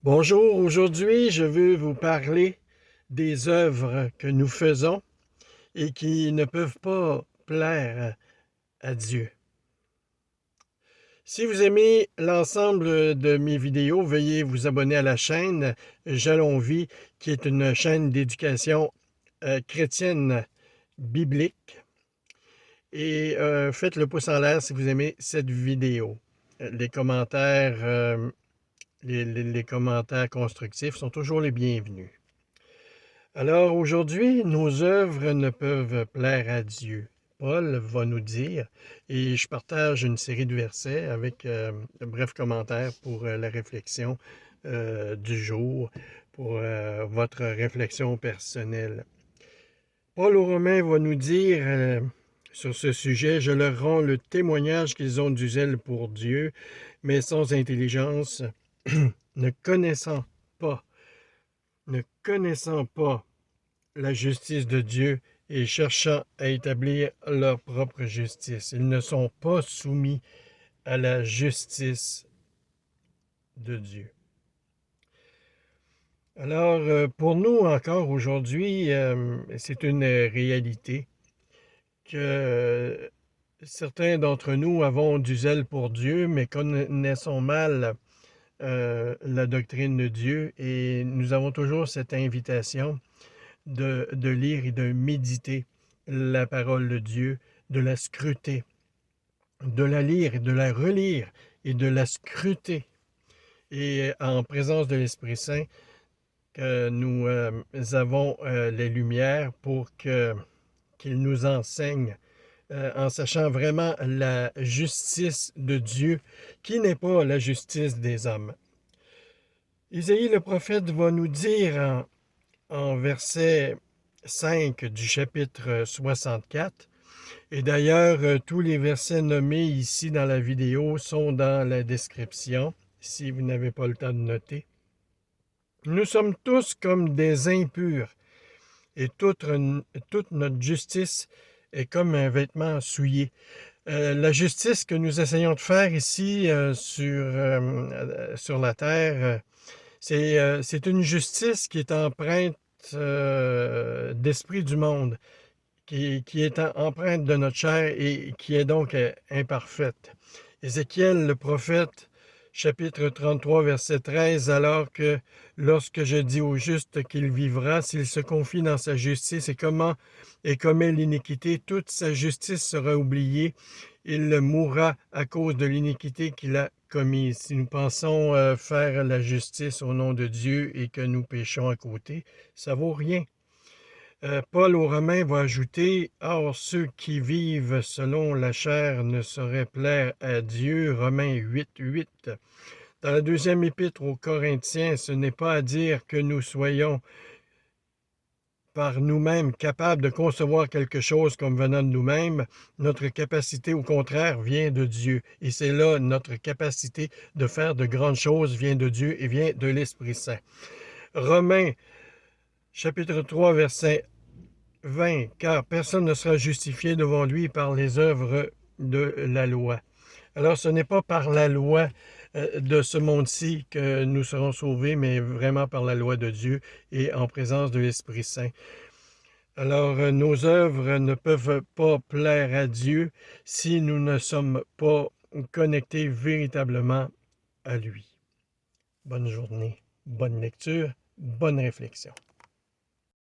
Bonjour, aujourd'hui je veux vous parler des œuvres que nous faisons et qui ne peuvent pas plaire à Dieu. Si vous aimez l'ensemble de mes vidéos, veuillez vous abonner à la chaîne Jalon Vie, qui est une chaîne d'éducation chrétienne biblique. Et faites le pouce en l'air si vous aimez cette vidéo. Les commentaires, les commentaires constructifs sont toujours les bienvenus. Alors aujourd'hui, nos œuvres ne peuvent plaire à Dieu. Paul va nous dire, et je partage une série de versets avec de brefs commentaires pour la réflexion du jour, pour votre réflexion personnelle. Paul aux Romains va nous dire sur ce sujet, « Je leur rends le témoignage qu'ils ont du zèle pour Dieu, mais sans intelligence, ne connaissant pas, ne connaissant pas la justice de Dieu et cherchant à établir leur propre justice. Ils ne sont pas soumis à la justice de Dieu. » Alors, pour nous encore aujourd'hui, c'est une réalité que certains d'entre nous avons du zèle pour Dieu, mais connaissons mal la doctrine de Dieu et nous avons toujours cette invitation de lire et de méditer la parole de Dieu, de la scruter, de la lire et de la relire et de la scruter. Et en présence de l'Esprit Saint, que nous avons les lumières pour qu'il nous enseigne en sachant vraiment la justice de Dieu, qui n'est pas la justice des hommes. Isaïe le prophète va nous dire en verset 5 du chapitre 64, et d'ailleurs tous les versets nommés ici dans la vidéo sont dans la description, si vous n'avez pas le temps de noter. Nous sommes tous comme des impurs, et toute notre justice est comme un vêtement souillé. La justice que nous essayons de faire ici sur la terre, c'est une justice qui est empreinte d'esprit du monde, qui est empreinte de notre chair et qui est donc imparfaite. Ézéchiel, le prophète, chapitre 33, verset 13, « Alors que lorsque je dis au juste qu'il vivra, s'il se confie dans sa justice et commet l'iniquité, toute sa justice sera oubliée. Il mourra à cause de l'iniquité qu'il a commise. » Si nous pensons faire la justice au nom de Dieu et que nous péchons à côté, ça vaut rien. Paul aux Romains va ajouter, « Or, ceux qui vivent selon la chair ne sauraient plaire à Dieu. » Romains 8, 8. Dans la deuxième épître aux Corinthiens, ce n'est pas à dire que nous soyons par nous-mêmes capables de concevoir quelque chose comme venant de nous-mêmes. Notre capacité, au contraire, vient de Dieu. Et c'est là notre capacité de faire de grandes choses vient de Dieu et vient de l'Esprit Saint. Romains, chapitre 3, verset 20, « Car personne ne sera justifié devant lui par les œuvres de la loi. » Alors, ce n'est pas par la loi de ce monde-ci que nous serons sauvés, mais vraiment par la loi de Dieu et en présence de l'Esprit Saint. Alors, nos œuvres ne peuvent pas plaire à Dieu si nous ne sommes pas connectés véritablement à lui. Bonne journée, bonne lecture, bonne réflexion.